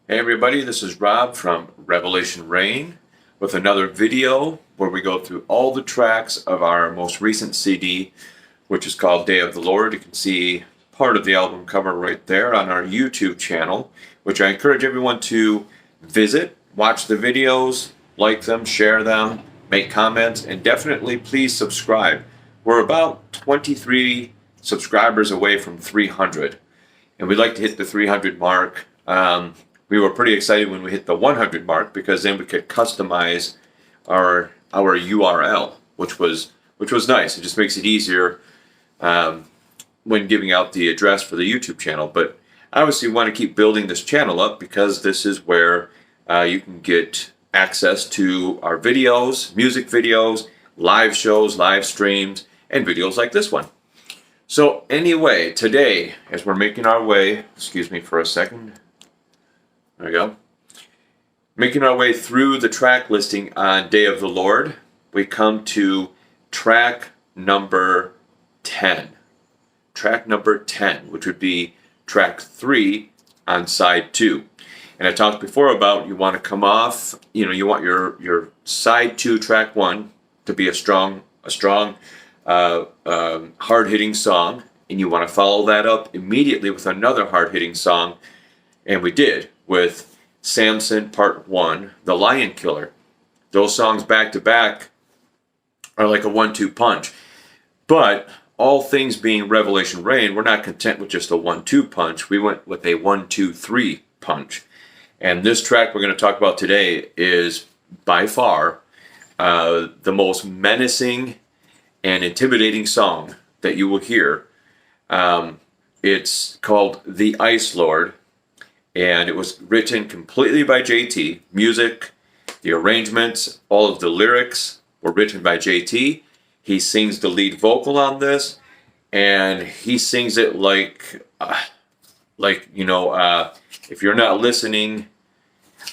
Hey everybody, this is Rob from Revelation Rain with another video where we go through all the tracks of our most recent CD, which is called Day of the Lord. You can see part of the album cover right there on our YouTube channel, which I encourage everyone to visit, watch the videos, like them, share them, make comments, and definitely please subscribe. We're about 23 subscribers away from 300, and we'd like to hit the 300 mark. We were pretty excited when we hit the 100 mark because then we could customize our URL, which was nice. It just makes it easier when giving out the address for the YouTube channel. But I obviously want to keep building this channel up because this is where you can get access to our videos, music videos, live shows, live streams, and videos like this one. So anyway, today, as we're making our way, excuse me for a second. There we go. Making our way through the track listing on Day of the Lord, we come to track number 10. Track number 10, which would be track 3 on side 2. And I talked before about you want to come off, you want your side 2, track 1 to be a strong, hard-hitting song, and you want to follow that up immediately with another hard-hitting song, and we did with Samson Part 1, The Lion Killer. Those songs back to back are like a 1-2 punch. But all things being Revelation Rain, we're not content with just a 1-2 punch. We went with a 1-2-3 punch. And this track we're going to talk about today is by far the most menacing and intimidating song that you will hear. It's called The Ice Lord. And it was written completely by JT. Music, the arrangements, all of the lyrics were written by JT. He sings the lead vocal on this, and he sings it like if you're not listening,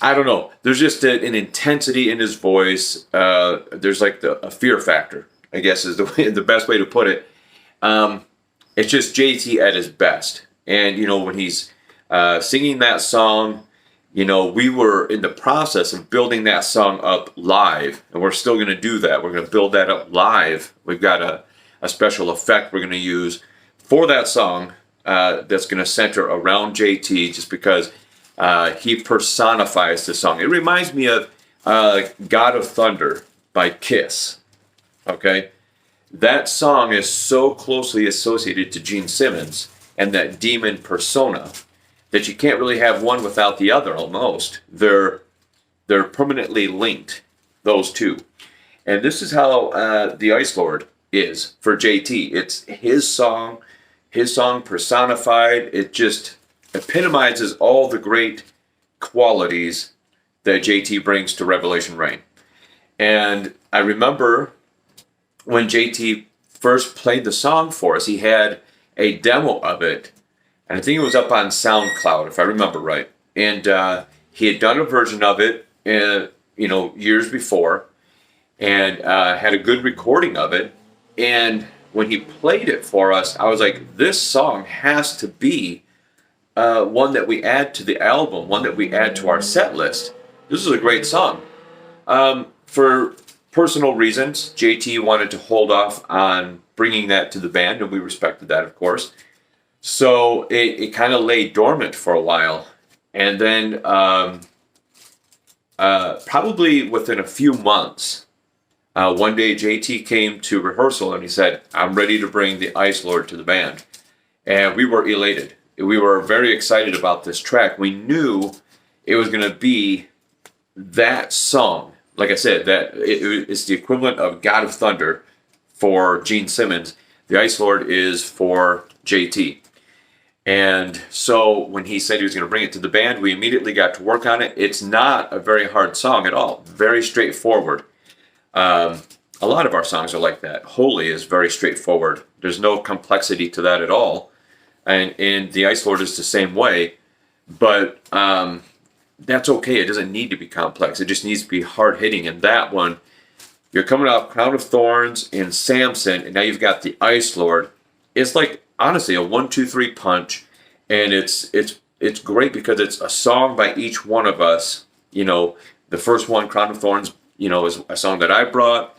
I don't know. There's just an intensity in his voice. There's like a fear factor, I guess is the best way to put it. It's just JT at his best. And, when he's singing that song, we were in the process of building that song up live, and we're still going to do that. We're going to build that up live. We've got a special effect we're going to use for that song that's going to center around JT just because he personifies the song. It reminds me of God of Thunder by Kiss. Okay? That song is so closely associated to Gene Simmons and that demon persona that you can't really have one without the other almost. They're permanently linked, those two. And this is how The Ice Lord is for JT. It's his song personified. It just epitomizes all the great qualities that JT brings to Revelation Rain. And I remember when JT first played the song for us, he had a demo of it. And I think it was up on SoundCloud, if I remember right. And he had done a version of it, years before, and had a good recording of it. And when he played it for us, I was like, this song has to be one that we add to the album, one that we add to our set list. This is a great song. For personal reasons, JT wanted to hold off on bringing that to the band, and we respected that, of course. So it kind of lay dormant for a while. And then probably within a few months, one day JT came to rehearsal and he said, I'm ready to bring the Ice Lord to the band. And we were elated. We were very excited about this track. We knew it was going to be that song. Like I said, that it's the equivalent of God of Thunder for Gene Simmons. The Ice Lord is for JT. And so when he said he was going to bring it to the band, we immediately got to work on it. It's not a very hard song at all. Very straightforward. A lot of our songs are like that. Holy is very straightforward. There's no complexity to that at all. And the Ice Lord is the same way. But that's okay. It doesn't need to be complex. It just needs to be hard-hitting. And that one, you're coming off Crown of Thorns and Samson, and now you've got the Ice Lord. It's like, honestly, a 1-2-3 punch, and it's it's great because it's a song by each one of us. You know, the first one, Crown of Thorns, you know, is a song that I brought.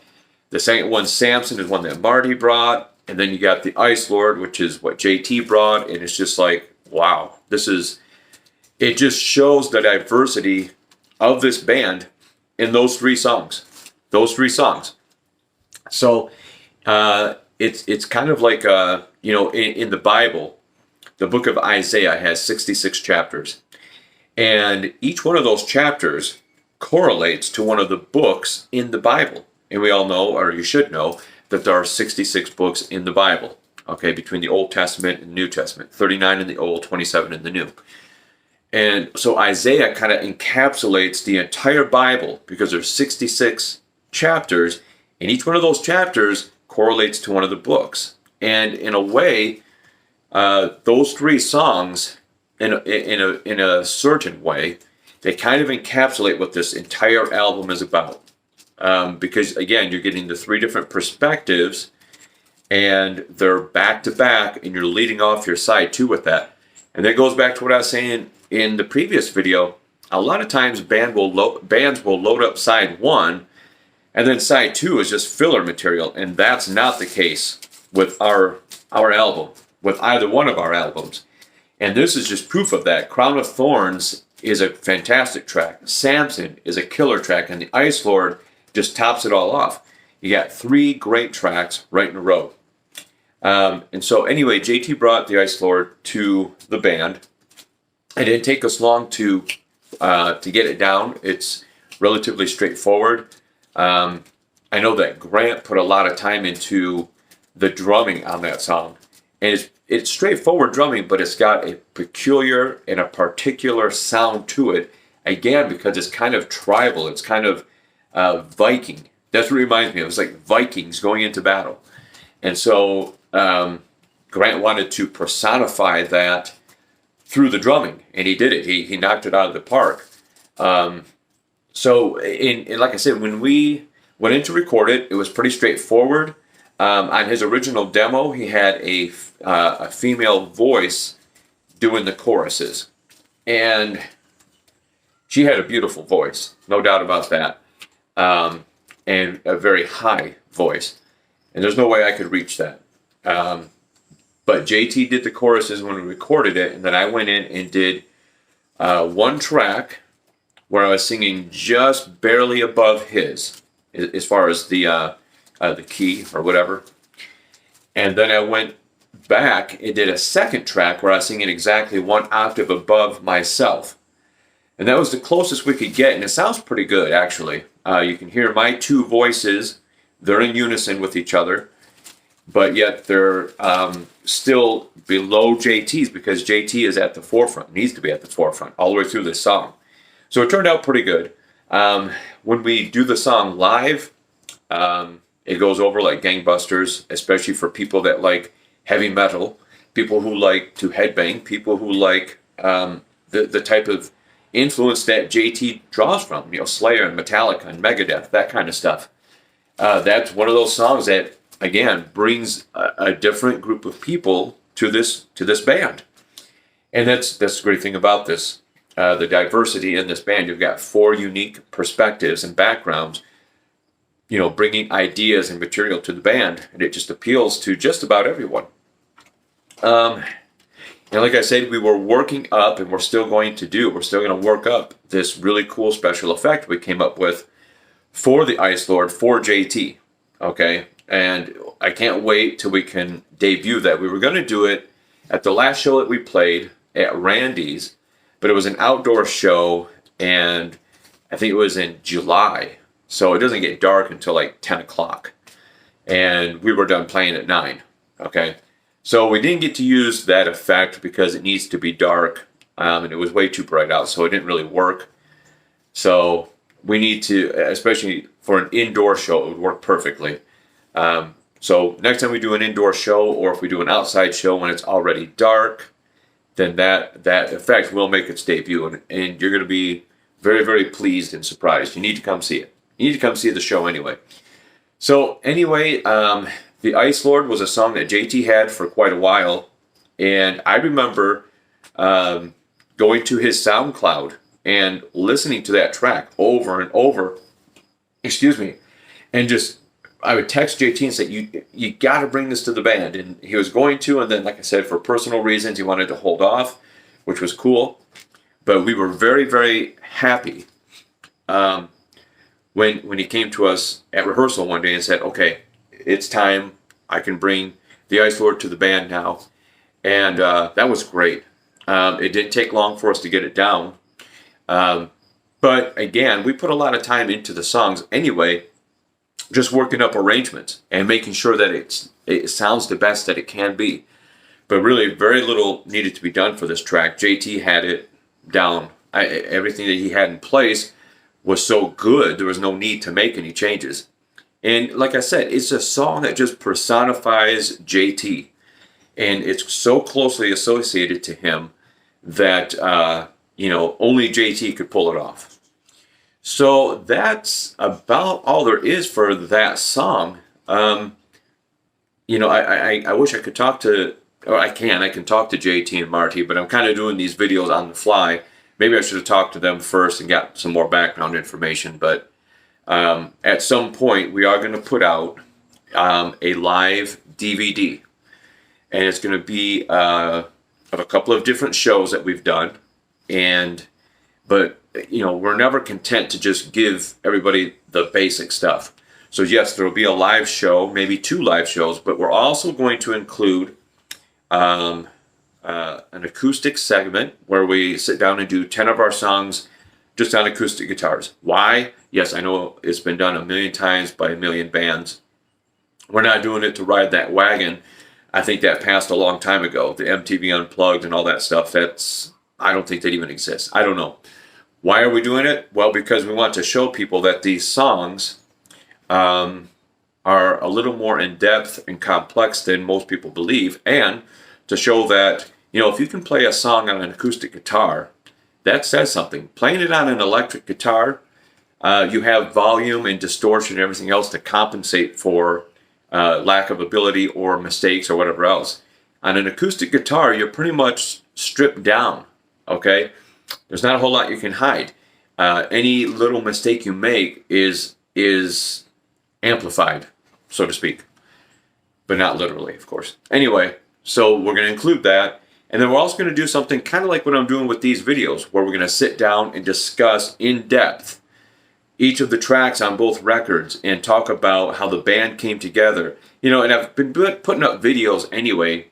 The second one, Samson, is one that Marty brought. And then you got the Ice Lord, which is what JT brought. And it's just like, wow, it just shows the diversity of this band in those three songs. Those three songs. So it's kind of like, you know, in the Bible, the book of Isaiah has 66 chapters. And each one of those chapters correlates to one of the books in the Bible. And we all know, or you should know, that there are 66 books in the Bible, okay, between the Old Testament and the New Testament, 39 in the Old, 27 in the New. And so Isaiah kind of encapsulates the entire Bible because there's 66 chapters, and each one of those chapters correlates to one of the books. And in a way, those three songs, in a certain way, they kind of encapsulate what this entire album is about. Because again, you're getting the three different perspectives, and they're back to back, and you're leading off your side two with that. And that goes back to what I was saying in the previous video. A lot of times bands will load up side one, and then side two is just filler material, and that's not the case with our album, with either one of our albums. And this is just proof of that. Crown of Thorns is a fantastic track. Samson is a killer track, and the Ice Lord just tops it all off. You got three great tracks right in a row. And so anyway, JT brought the Ice Lord to the band. It didn't take us long to get it down. It's relatively straightforward. I know that Grant put a lot of time into the drumming on that song. And it's straightforward drumming, but it's got a peculiar and a particular sound to it. Again, because it's kind of tribal. It's kind of Viking. That's what it reminds me of. It's like Vikings going into battle. And so Grant wanted to personify that through the drumming, and he did it. He knocked it out of the park. So, like I said, when we went in to record it, it was pretty straightforward. On his original demo, he had a female voice doing the choruses, and she had a beautiful voice, no doubt about that, and a very high voice. And there's no way I could reach that. But JT did the choruses when we recorded it, and then I went in and did one track where I was singing just barely above his, as far as the key or whatever. And then I went back and did a second track where I was singing exactly one octave above myself. And that was the closest we could get, and it sounds pretty good, actually. You can hear my two voices. They're in unison with each other, but yet they're still below JT's because JT is at the forefront, needs to be at the forefront all the way through this song. So it turned out pretty good. When we do the song live, it goes over like gangbusters, especially for people that like heavy metal, people who like to headbang, people who like the type of influence that JT draws from, you know, Slayer and Metallica and Megadeth, that kind of stuff. That's one of those songs that, again, brings a different group of people to this band. And that's the great thing about this, the diversity in this band. You've got four unique perspectives and backgrounds, you know, bringing ideas and material to the band, and it just appeals to just about everyone. And like I said, we were working up, and we're still going to work up this really cool special effect we came up with for the Ice Lord, for JT, okay? And I can't wait till we can debut that. We were going to do it at the last show that we played at Randy's, but it was an outdoor show, and I think it was in July, so it doesn't get dark until like 10 o'clock, and we were done playing at 9, okay? So we didn't get to use that effect because it needs to be dark, and it was way too bright out, so it didn't really work. So we need to, especially for an indoor show, it would work perfectly. So next time we do an indoor show, or if we do an outside show when it's already dark, then that effect will make its debut, and you're going to be very, very pleased and surprised. You need to come see it. You need to come see the show anyway. So anyway, The Ice Lord was a song that JT had for quite a while, and I remember going going to his SoundCloud and listening to that track over and over, excuse me, and just, I would text JT and say, you got to bring this to the band. And he was going to, and then, like I said, for personal reasons, he wanted to hold off, which was cool. But we were very, very happy when he came to us at rehearsal one day and said, okay, it's time. I can bring the Ice Lord to the band now. And that was great. It didn't take long for us to get it down. But again, we put a lot of time into the songs anyway, just working up arrangements and making sure that it sounds the best that it can be. But really, very little needed to be done for this track. JT had it down. Everything that he had in place was so good, there was no need to make any changes. And like I said, it's a song that just personifies JT. And it's so closely associated to him that, only JT could pull it off. So that's about all there is for that song. I wish I could talk to, or I can talk to JT and Marty, but I'm kind of doing these videos on the fly. Maybe I should have talked to them first and got some more background information, but at some point we are going to put out a live DVD, and it's going to be of a couple of different shows that we've done, but we're never content to just give everybody the basic stuff. So yes, there will be a live show, maybe 2 live shows, but we're also going to include an acoustic segment where we sit down and do 10 of our songs just on acoustic guitars. Why? Yes, I know it's been done a million times by a million bands. We're not doing it to ride that wagon. I think that passed a long time ago. The MTV Unplugged and all that stuff, I don't think that even exists. I don't know. Why are we doing it? Well, because we want to show people that these songs are a little more in-depth and complex than most people believe, and to show that, if you can play a song on an acoustic guitar, that says something. Playing it on an electric guitar, you have volume and distortion and everything else to compensate for lack of ability or mistakes or whatever else. On an acoustic guitar, you're pretty much stripped down, okay? There's not a whole lot you can hide. Any little mistake you make is amplified, so to speak. But not literally, of course. Anyway, so we're going to include that. And then we're also going to do something kind of like what I'm doing with these videos, where we're going to sit down and discuss in depth each of the tracks on both records and talk about how the band came together. And I've been putting up videos anyway,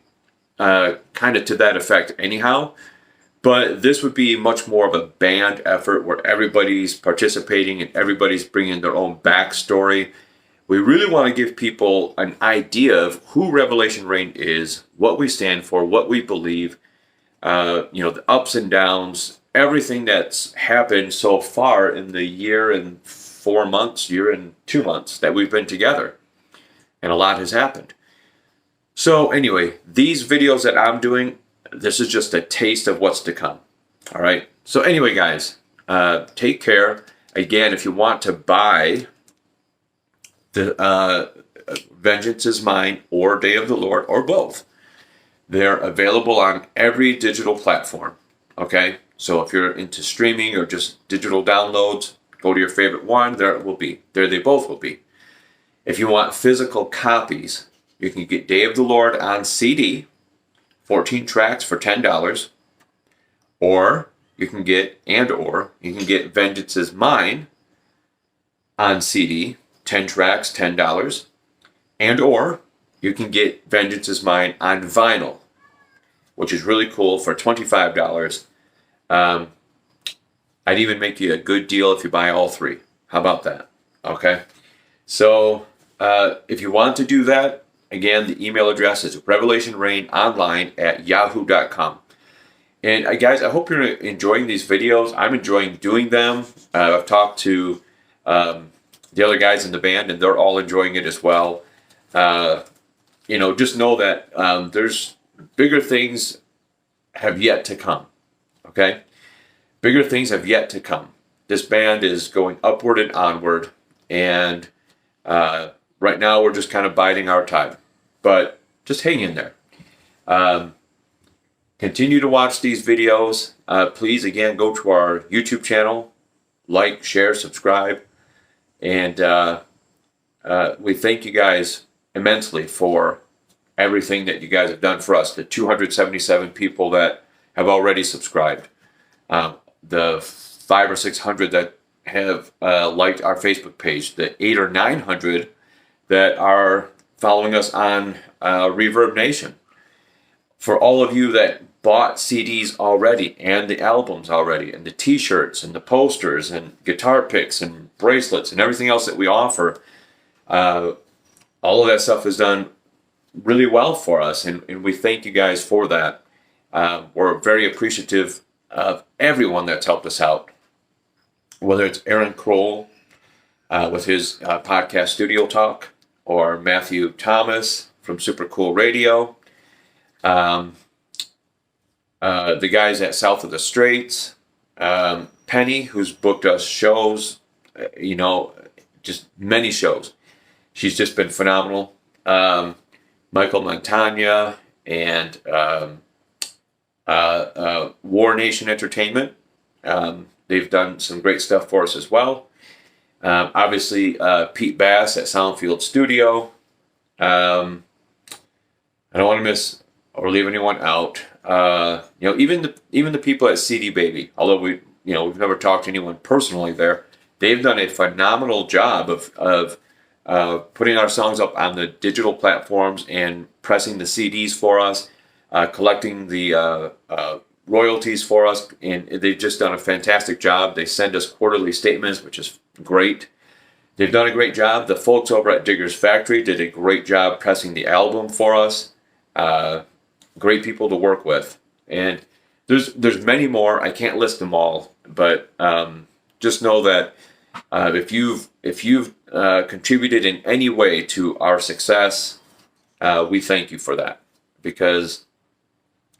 kind of to that effect anyhow. But this would be much more of a band effort where everybody's participating and everybody's bringing their own backstory. We really want to give people an idea of who Revelation Rain is, what we stand for, what we believe, the ups and downs, everything that's happened so far in the year and 4 months, year and 2 months that we've been together. And a lot has happened. So anyway, these videos that I'm doing, this is just a taste of what's to come. All right. So anyway, guys, take care. Again, if you want to buy the Vengeance is Mine or Day of the Lord or both, they're available on every digital platform. Okay. So if you're into streaming or just digital downloads, go to your favorite one. There it will be. There they both will be. If you want physical copies, you can get Day of the Lord on CD. 14 tracks for $10, or you can get Vengeance is Mine on CD, 10 tracks, $10, and or you can get Vengeance is Mine on vinyl, which is really cool for $25. I'd even make you a good deal if you buy all 3. How about that? Okay. So if you want to do that, again, the email address is revelationrainonline@yahoo.com. And guys, I hope you're enjoying these videos. I'm enjoying doing them. I've talked to the other guys in the band, and they're all enjoying it as well. Just know that there's bigger things have yet to come. Okay? Bigger things have yet to come. This band is going upward and onward, and right now we're just kind of biding our time. But just hang in there. Continue to watch these videos. Please, again, go to our YouTube channel, like, share, subscribe, and we thank you guys immensely for everything that you guys have done for us. The 277 people that have already subscribed, the 500 or 600 that have liked our Facebook page, the 800 or 900 that are following us on Reverb Nation. For all of you that bought CDs already and the albums already and the t-shirts and the posters and guitar picks and bracelets and everything else that we offer, all of that stuff is done really well for us, and we thank you guys for that. We're very appreciative of everyone that's helped us out, whether it's Aaron Kroll with his podcast Studio Talk, or Matthew Thomas from Super Cool Radio, the guys at South of the Straits, Penny, who's booked us shows, just many shows. She's just been phenomenal. Michael Montagna and War Nation Entertainment. They've done some great stuff for us as well. Obviously, Pete Bass at Soundfield Studio. I don't want to miss or leave anyone out. Even the people at CD Baby, although we've never talked to anyone personally there, they've done a phenomenal job of putting our songs up on the digital platforms and pressing the CDs for us, collecting the royalties for us, and they've just done a fantastic job. They send us quarterly statements, which is great. They've done a great job. The folks over at Digger's Factory did a great job pressing the album for us. Great people to work with, and there's many more. I can't list them all, but just know that if you've contributed in any way to our success, we thank you for that. Because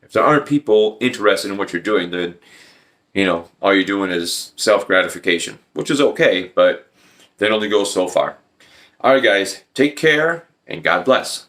if there aren't people interested in what you're doing, then all you're doing is self-gratification, which is okay, but that only goes so far. All right, guys, take care and God bless.